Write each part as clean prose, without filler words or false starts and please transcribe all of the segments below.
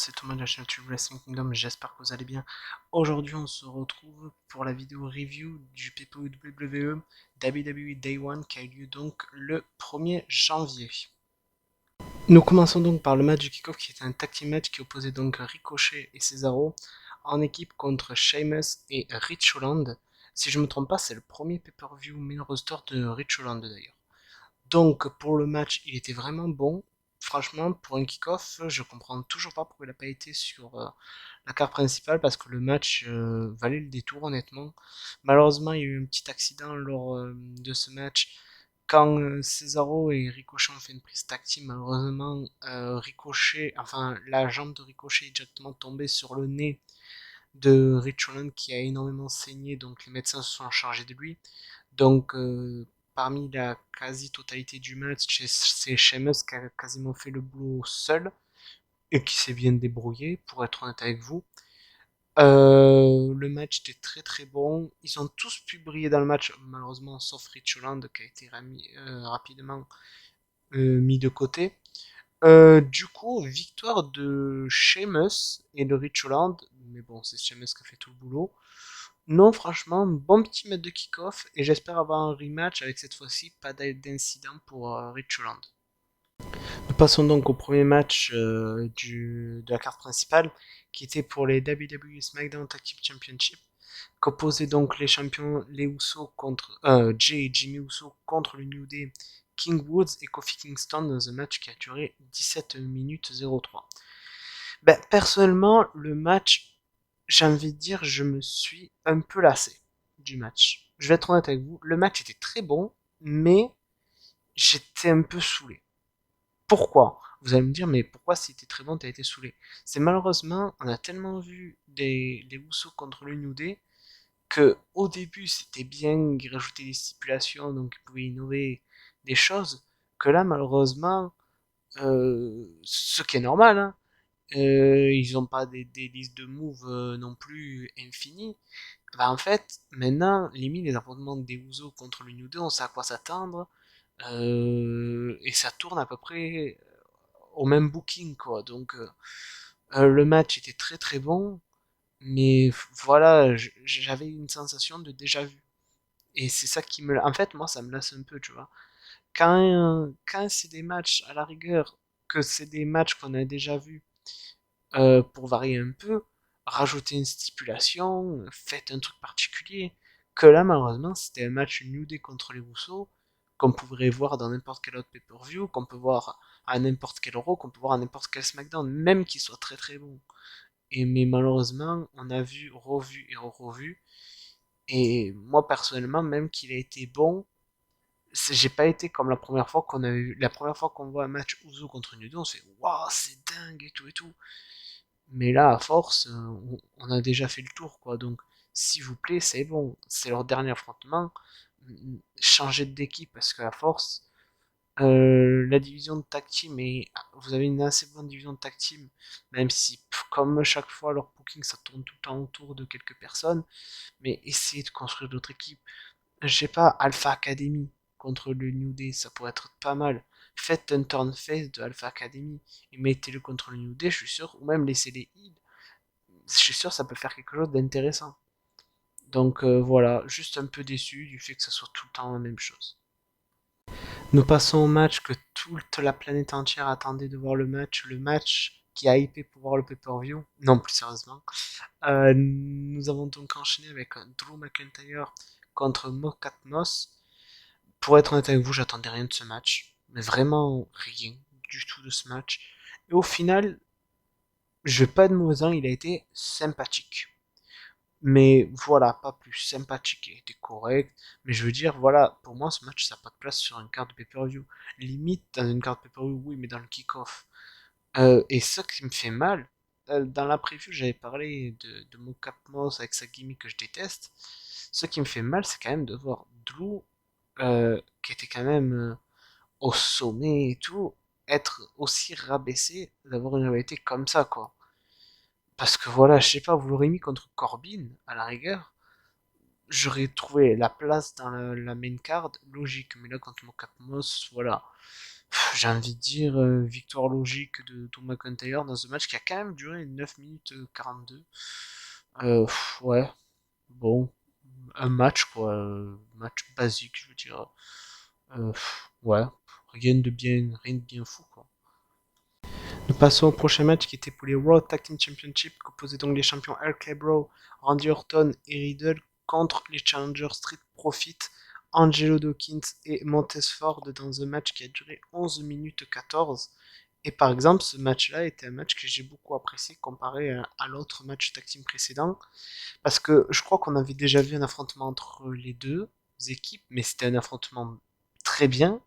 c'est Thomas de la chaîne YouTube Wrestling Kingdom, j'espère que vous allez bien. Aujourd'hui on se retrouve pour la vidéo review du pay-per-view WWE WWE Day 1 qui a eu lieu donc le 1er janvier. Nous commençons donc par le match du kick-off qui était un tag team match qui opposait donc Ricochet et Cesaro en équipe contre Sheamus et Rich Holland. Si je ne me trompe pas, c'est le premier pay-per-view main roster de Rich Holland d'ailleurs. Donc pour le match, il était vraiment bon. Franchement, pour un kick-off, je comprends toujours pas pourquoi il n'a pas été sur la carte principale parce que le match valait le détour honnêtement. Malheureusement, il y a eu un petit accident lors de ce match. Quand Cesaro et Ricochet ont fait une prise tag team, malheureusement, Ricochet, enfin la jambe de Ricochet est directement tombée sur le nez de Rich Holland qui a énormément saigné, donc les médecins se sont chargés de lui. Donc, parmi la quasi-totalité du match, c'est Sheamus qui a quasiment fait le boulot seul et qui s'est bien débrouillé, pour être honnête avec vous. Le match était très très bon. Ils ont tous pu briller dans le match, malheureusement, sauf Rich Holland qui a été rapidement mis de côté. Du coup, victoire de Sheamus et de Rich Holland, mais bon, c'est Sheamus qui a fait tout le boulot. Non, franchement, bon petit match de kick-off et j'espère avoir un rematch avec cette fois-ci pas d'incident pour Rich Holland. Nous passons donc au premier match de la carte principale qui était pour les WWE SmackDown Tag Team Championship qu'opposaient donc les champions les Usos contre Jay et Jimmy Uso contre le New Day, King Woods et Kofi Kingston dans un match qui a duré 17 minutes 03. Ben, personnellement, le match, j'ai envie de dire, je me suis un peu lassé du match. Je vais être honnête avec vous, le match était très bon, mais j'étais un peu saoulé. Pourquoi? Vous allez me dire, mais pourquoi si c'était très bon, t'as été saoulé? C'est malheureusement, on a tellement vu les Usos contre le New Day que au début c'était bien, ils rajoutaient des stipulations, donc ils pouvaient innover des choses, que là malheureusement, ce qui est normal, hein, ils n'ont pas des listes de moves non plus infinies. Bah, en fait, maintenant, limite les affrontements des Usos contre le New Day, on sait à quoi s'attendre. Et ça tourne à peu près au même booking, quoi. Donc, le match était très très bon, mais voilà, j'avais une sensation de déjà vu. Et c'est ça qui me... En fait, moi, ça me lasse un peu, tu vois. Quand c'est des matchs, à la rigueur, que c'est des matchs qu'on a déjà vus, pour varier un peu, rajouter une stipulation, faites un truc particulier. Que là, malheureusement, c'était un match New Day contre les Rousseau, qu'on pourrait voir dans n'importe quel autre pay-per-view, qu'on peut voir à n'importe quel Raw, qu'on peut voir à n'importe quel SmackDown, même qu'il soit très très bon. Et mais malheureusement, on a vu, revu et revu. Et moi personnellement, même qu'il a été bon, j'ai pas été comme la première fois qu'on a eu, la première fois qu'on voit un match Uso contre New Day, on se fait waouh, c'est dingue et tout et tout. Mais là, à force, on a déjà fait le tour, quoi. Donc, s'il vous plaît, c'est bon. C'est leur dernier affrontement. Changez d'équipe parce qu'à force, la division de tag team vous avez une assez bonne division de tag team, même si, comme chaque fois, leur booking ça tourne tout le temps autour de quelques personnes. Mais essayez de construire d'autres équipes. Je sais pas, Alpha Academy contre le New Day, ça pourrait être pas mal. Faites un turn face de Alpha Academy et mettez-le contre le New Day, je suis sûr, ou même laissez les heals. Je suis sûr que ça peut faire quelque chose d'intéressant. Donc voilà, juste un peu déçu du fait que ça soit tout le temps la même chose. Nous passons au match que toute la planète entière attendait de voir le match qui a hypé pour voir le pay-per-view. Non, plus sérieusement. Nous avons donc enchaîné avec Drew McIntyre contre Mokatmos. Pour être honnête avec vous, j'attendais rien de ce match. Mais vraiment rien du tout de ce match. Et au final, je vais pas être mauvais, il a été sympathique. Mais voilà, pas plus sympathique, il était correct. Mais je veux dire, voilà, pour moi, ce match, ça n'a pas de place sur une carte de pay-per-view. Limite, dans une carte pay-per-view, oui, mais dans le kick-off. Et ça qui me fait mal, dans la preview, j'avais parlé de mon Capmos avec sa gimmick que je déteste. Ce qui me fait mal, c'est quand même de voir Drew, qui était quand même au sommet et tout, être aussi rabaissé, d'avoir une rivalité comme ça, quoi. Parce que voilà, je sais pas, vous l'aurez mis contre Corbin, à la rigueur, j'aurais trouvé la place dans la main card logique, mais là, contre mon Capmos, voilà. J'ai envie de dire victoire logique de Drew McIntyre dans un match qui a quand même duré 9 minutes 42. Ouais, bon, un match quoi, match basique, je veux dire. Ouais, rien de bien fou quoi. Nous passons au prochain match qui était pour les Raw Tag Team Championship, composé donc les champions RK Bro, Randy Orton et Riddle contre les challengers Street Profit, Angelo Dawkins et Montez Ford dans un match qui a duré 11 minutes 14. Et par exemple, ce match-là était un match que j'ai beaucoup apprécié comparé à l'autre match tag team précédent, parce que je crois qu'on avait déjà vu un affrontement entre les deux équipes, mais c'était un affrontement très bien.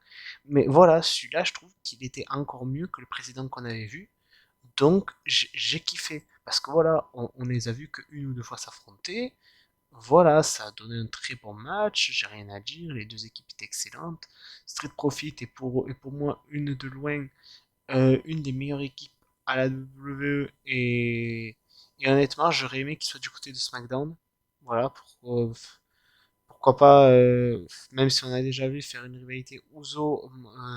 Mais voilà, celui-là, je trouve qu'il était encore mieux que le précédent qu'on avait vu. Donc, j'ai kiffé. Parce que voilà, on les a vus qu'une ou deux fois s'affronter. Voilà, ça a donné un très bon match. J'ai rien à dire. Les deux équipes étaient excellentes. Street Profit est pour moi une de loin une des meilleures équipes à la WWE et honnêtement j'aurais aimé qu'il soit du côté de SmackDown. Voilà, pourquoi pas, même si on a déjà vu faire une rivalité Uso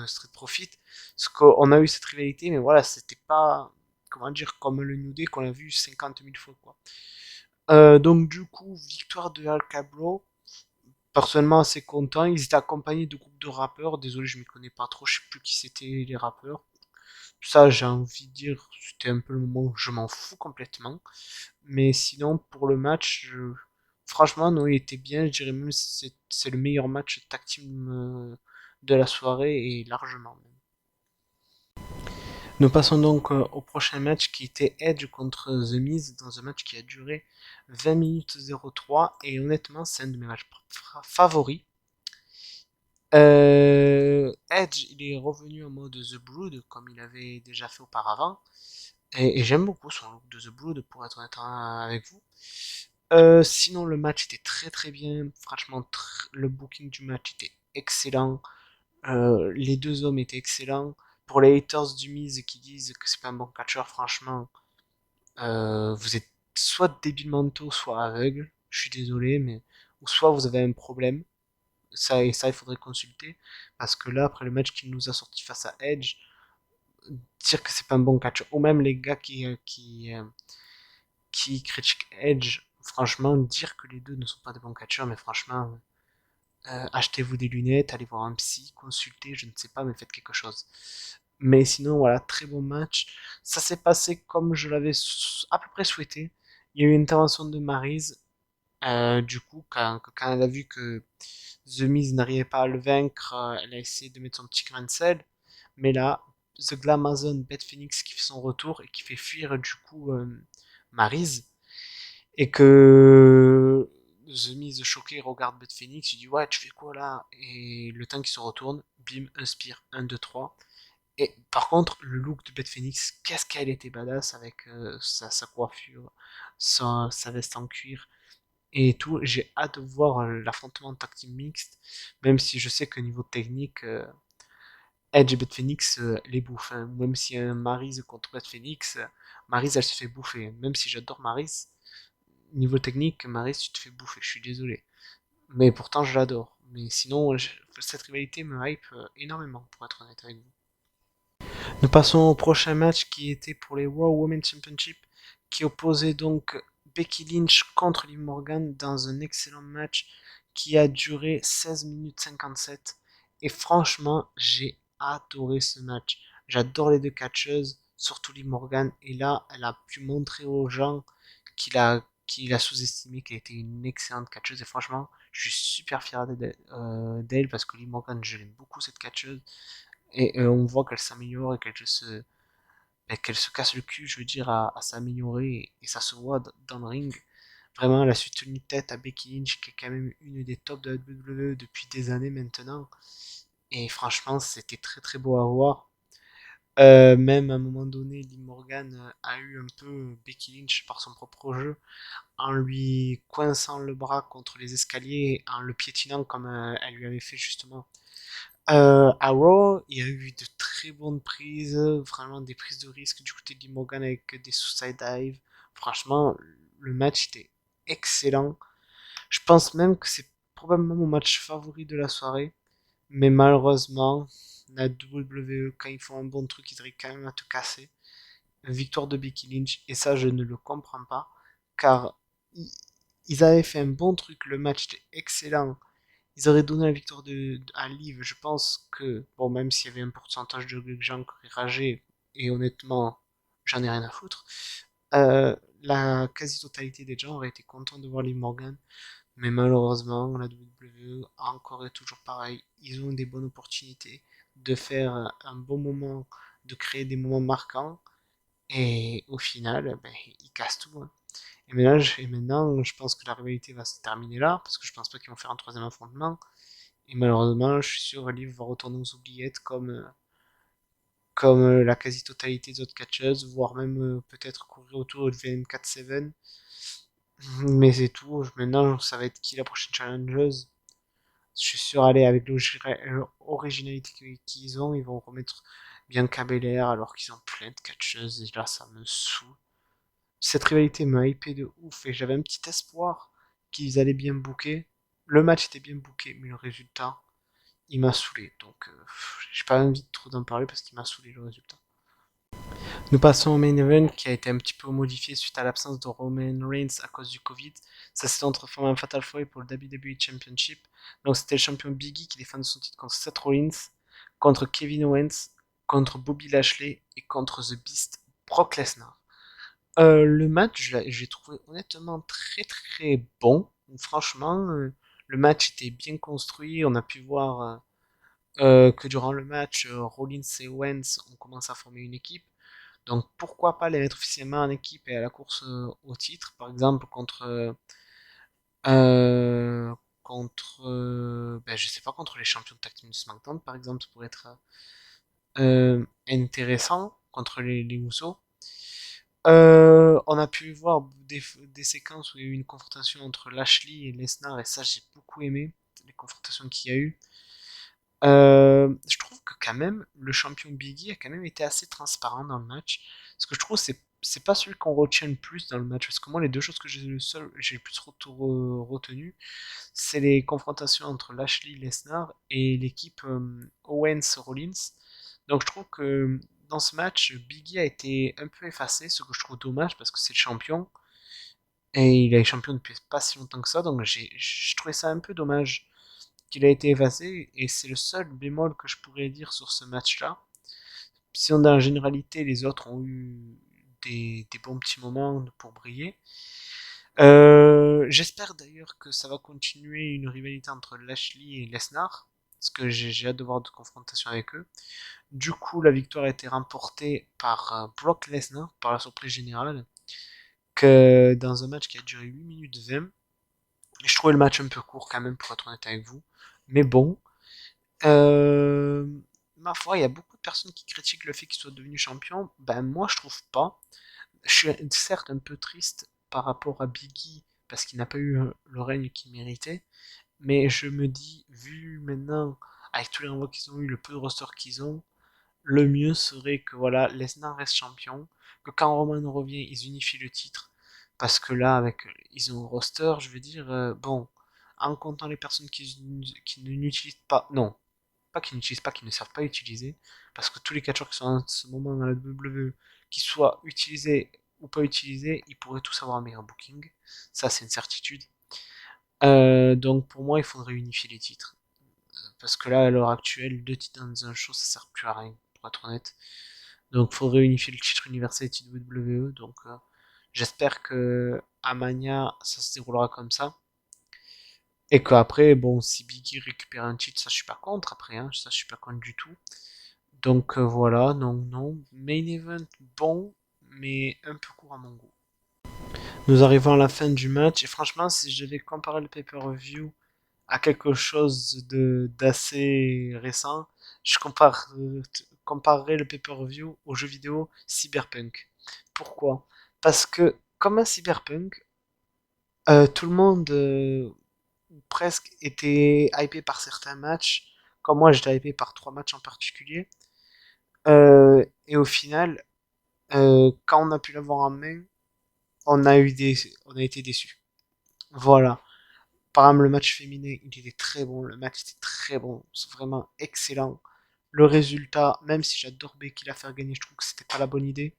Street Profit, parce qu'on a eu cette rivalité, mais voilà, c'était pas, comment dire, comme le New Day qu'on a vu 50 000 fois quoi. Donc du coup, victoire de Al Cabro. Personnellement assez content. Ils étaient accompagnés de groupes de rappeurs. Désolé, je ne m'y connais pas trop. Je sais plus qui c'était les rappeurs. Ça, j'ai envie de dire, c'était un peu le moment où je m'en fous complètement. Mais sinon, pour le match, franchement, non, il était bien. Je dirais même que c'est le meilleur match tag team de la soirée et largement même. Nous passons donc au prochain match qui était Edge contre The Miz dans un match qui a duré 20 minutes 03 et honnêtement, c'est un de mes matchs favoris. Edge, il est revenu en mode The Brood comme il avait déjà fait auparavant. Et j'aime beaucoup son look de The Brood, pour être honnête avec vous. Sinon, le match était très très bien. Franchement, le booking du match était excellent. Les deux hommes étaient excellents. Pour les haters du Miz qui disent que c'est pas un bon catcheur, franchement, vous êtes soit débile mentaux, soit aveugle. Je suis désolé, mais ou soit vous avez un problème. Ça, il faudrait consulter. Parce que là, après le match qu'il nous a sorti face à Edge, dire que c'est pas un bon catcheur, ou même les gars qui critique Edge, franchement, dire que les deux ne sont pas de bons catcheurs, mais franchement, achetez-vous des lunettes, allez voir un psy, consultez, je ne sais pas, mais faites quelque chose. Mais sinon, voilà, très bon match. Ça s'est passé comme je l'avais à peu près souhaité. Il y a eu une intervention de Maryse. Du coup, quand elle a vu que The Miz n'arrivait pas à le vaincre, elle a essayé de mettre son petit grain de sel. Mais là, The Glamazon, Beth Phoenix qui fait son retour et qui fait fuir du coup Maryse et que The Miz choqué regarde Beth Phoenix, il dit ouais tu fais quoi là et le temps qu'il se retourne, bim, un spear, 1, 2, 3. Et par contre le look de Beth Phoenix, qu'est-ce qu'elle était badass avec sa coiffure, sa veste en cuir et tout, j'ai hâte de voir l'affrontement tag team mixte, même si je sais que niveau technique, Edge et Beth Phoenix les bouffent, hein. Même s'il y a un Maryse contre Beth Phoenix, Maryse elle se fait bouffer, même si j'adore Maryse, niveau technique, Maryse, tu te fais bouffer, je suis désolé. Mais pourtant, je l'adore. Mais sinon, cette rivalité me hype énormément, pour être honnête avec vous. Nous passons au prochain match qui était pour les Raw Women's Championship, qui opposait donc Becky Lynch contre Liv Morgan dans un excellent match qui a duré 16 minutes 57. Et franchement, j'ai adoré ce match. J'adore les deux catcheuses, surtout Liv Morgan. Et là, elle a pu montrer aux gens qu'il a sous-estimé, qu'elle était une excellente catcheuse. Et franchement, je suis super fier d'elle parce que Liv Morgan, je l'aime beaucoup cette catcheuse. Et on voit qu'elle s'améliore et qu'elle se casse le cul, je veux dire, à s'améliorer. Et ça se voit dans le ring. Vraiment, elle a su tenir tête à Becky Lynch, qui est quand même une des tops de la WWE depuis des années maintenant. Et franchement, c'était très très beau à voir. Même à un moment donné, Liv Morgan a eu un peu Becky Lynch par son propre jeu, en lui coinçant le bras contre les escaliers, en le piétinant comme elle lui avait fait justement à Raw. Il y a eu de très bonnes prises, vraiment des prises de risque du côté de Morgan avec des suicide dives. Franchement, le match était excellent. Je pense même que c'est probablement mon match favori de la soirée, mais malheureusement, La WWE, quand ils font un bon truc, ils arrivent quand même à te casser. Victoire de Becky Lynch, et ça, je ne le comprends pas, car ils avaient fait un bon truc, le match était excellent. Ils auraient donné la victoire à Liv. Je pense que, bon, même s'il y avait un pourcentage de gens qui rageaient, et honnêtement, j'en ai rien à foutre, la quasi-totalité des gens auraient été contents de voir Liv Morgan. Mais malheureusement, la WWE, encore et toujours pareil, ils ont des bonnes opportunités de faire un bon moment, de créer des moments marquants, et au final, ben, ils cassent tout, hein. Et maintenant, je pense que la rivalité va se terminer là, parce que je pense pas qu'ils vont faire un troisième affrontement. Et malheureusement, je suis sûr que Liv va retourner aux oubliettes comme la quasi-totalité des autres catcheuses, voire même peut-être courir autour de VM4-7. Mais c'est tout. Maintenant, ça va être qui la prochaine challengeuse? Je suis sûr, allez, avec l'originalité qu'ils ont, ils vont remettre Bianca Belair alors qu'ils ont plein de catcheuses. Et là, ça me saoule. Cette rivalité m'a hypé de ouf et j'avais un petit espoir qu'ils allaient bien booker. Le match était bien booké, mais le résultat, il m'a saoulé. Donc, j'ai pas envie de trop d'en parler parce qu'il m'a saoulé le résultat. Nous passons au main event qui a été un petit peu modifié suite à l'absence de Roman Reigns à cause du Covid. Ça s'est transformé en Fatal 4 pour le WWE Championship. Donc c'était le champion Big E qui défendait son titre contre Seth Rollins, contre Kevin Owens, contre Bobby Lashley et contre The Beast Brock Lesnar. Le match, j'ai trouvé honnêtement très très bon. Franchement, le match était bien construit. On a pu voir que durant le match, Rollins et Owens ont commencé à former une équipe. Donc pourquoi pas les mettre officiellement en équipe et à la course au titre, par exemple euh, ben, je sais pas, contre les champions de tag team de SmackDown, par exemple, ça pourrait être intéressant contre les Usos. On a pu voir des séquences où il y a eu une confrontation entre Lashley et Lesnar, et ça j'ai beaucoup aimé, les confrontations qu'il y a eu. Je trouve que quand même, le champion Biggie a quand même été assez transparent dans le match. Ce que je trouve, c'est pas celui qu'on retient le plus dans le match. Parce que moi, les deux choses que j'ai le plus retenu, c'est les confrontations entre Lashley Lesnar et l'équipe Owens-Rollins. Donc je trouve que dans ce match, Biggie a été un peu effacé, ce que je trouve dommage parce que c'est le champion. Et il est champion depuis pas si longtemps que ça, donc je trouvais ça un peu dommage qu'il a été effacé, et c'est le seul bémol que je pourrais dire sur ce match-là. Sinon, dans la généralité, les autres ont eu des bons petits moments pour briller. J'espère d'ailleurs que ça va continuer une rivalité entre Lashley et Lesnar, parce que j'ai hâte de voir de confrontation avec eux. Du coup, la victoire a été remportée par Brock Lesnar, par la surprise générale, que dans un match qui a duré 8 minutes 20. Je trouvais le match un peu court quand même, pour être honnête avec vous. Mais bon, Euh, ma foi, il y a beaucoup de personnes qui critiquent le fait qu'il soit devenu champion. Ben moi, je trouve pas. Je suis certes un peu triste par rapport à Biggie parce qu'il n'a pas eu le règne qu'il méritait, mais je me dis, vu maintenant avec tous les renvois qu'ils ont eu, le peu de roster qu'ils ont, le mieux serait que voilà, Lesnar reste champion, que quand Roman revient, ils unifient le titre, parce que là, avec ils ont un roster, je veux dire, bon, en comptant les personnes qui n'utilisent pas, non, pas qu'ils n'utilisent pas, qu'ils ne savent pas utiliser, parce que tous les catcheurs qui sont en ce moment dans la WWE, qu'ils soient utilisés ou pas utilisés, ils pourraient tous avoir un meilleur booking. Ça, c'est une certitude. Donc pour moi, il faudrait unifier les titres. Parce que là, à l'heure actuelle, deux titres dans un show, ça sert plus à rien, pour être honnête. Donc il faudrait unifier le titre universel et le WWE. Donc j'espère que à Mania, ça se déroulera comme ça. Et qu'après, bon, si Biggie récupère un titre, ça je suis pas contre après, hein, ça je suis pas contre du tout. Donc voilà, non, non. Main event bon, mais un peu court à mon goût. Nous arrivons à la fin du match, et franchement, si je devais comparer le pay-per-view à quelque chose de d'assez récent, comparerais le pay-per-view au jeu vidéo Cyberpunk. Pourquoi? Parce que, comme un Cyberpunk, tout le monde presque était hypé par certains matchs, comme moi j'étais hypé par trois matchs en particulier. Et au final, quand on a pu l'avoir en main, on a été déçus. Voilà. Par exemple, le match féminin, il était très bon. Le match était très bon. C'est vraiment excellent. Le résultat, même si j'adore Becky la faire gagner, je trouve que c'était pas la bonne idée.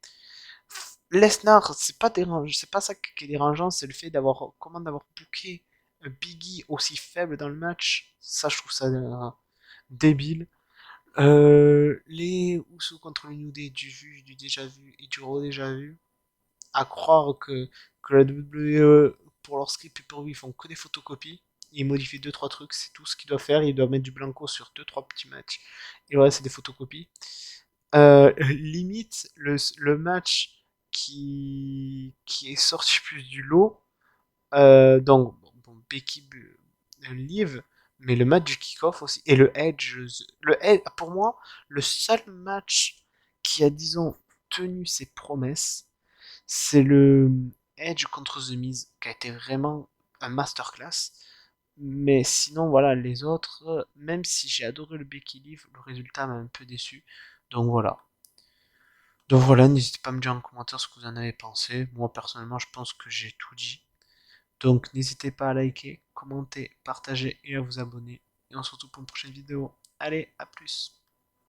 Lesnar, c'est pas dérangeant, c'est pas ça qui est dérangeant, c'est le fait d'avoir booké Biggie aussi faible dans le match. Ça, je trouve ça débile. Les Usos contre le New Day, du vu, du déjà vu et du redéja vu. À croire que la WWE, pour leur script pay-per-view, ils font que des photocopies. Ils modifient deux trois trucs, c'est tout ce qu'ils doivent faire. Ils doivent mettre du blanco sur deux trois petits matchs. Et le reste, c'est des photocopies. Limite, le match qui est sorti plus du lot, donc bon, Becky Live, mais le match du kick-off aussi, et pour moi, le seul match qui a, disons, tenu ses promesses, c'est le Edge contre The Miz, qui a été vraiment un masterclass. Mais sinon, voilà, les autres, même si j'ai adoré le Becky Live, le résultat m'a un peu déçu. Donc voilà. Donc voilà, n'hésitez pas à me dire en commentaire ce que vous en avez pensé. Moi personnellement, je pense que j'ai tout dit. Donc n'hésitez pas à liker, commenter, partager et à vous abonner. Et on se retrouve pour une prochaine vidéo. Allez, à plus.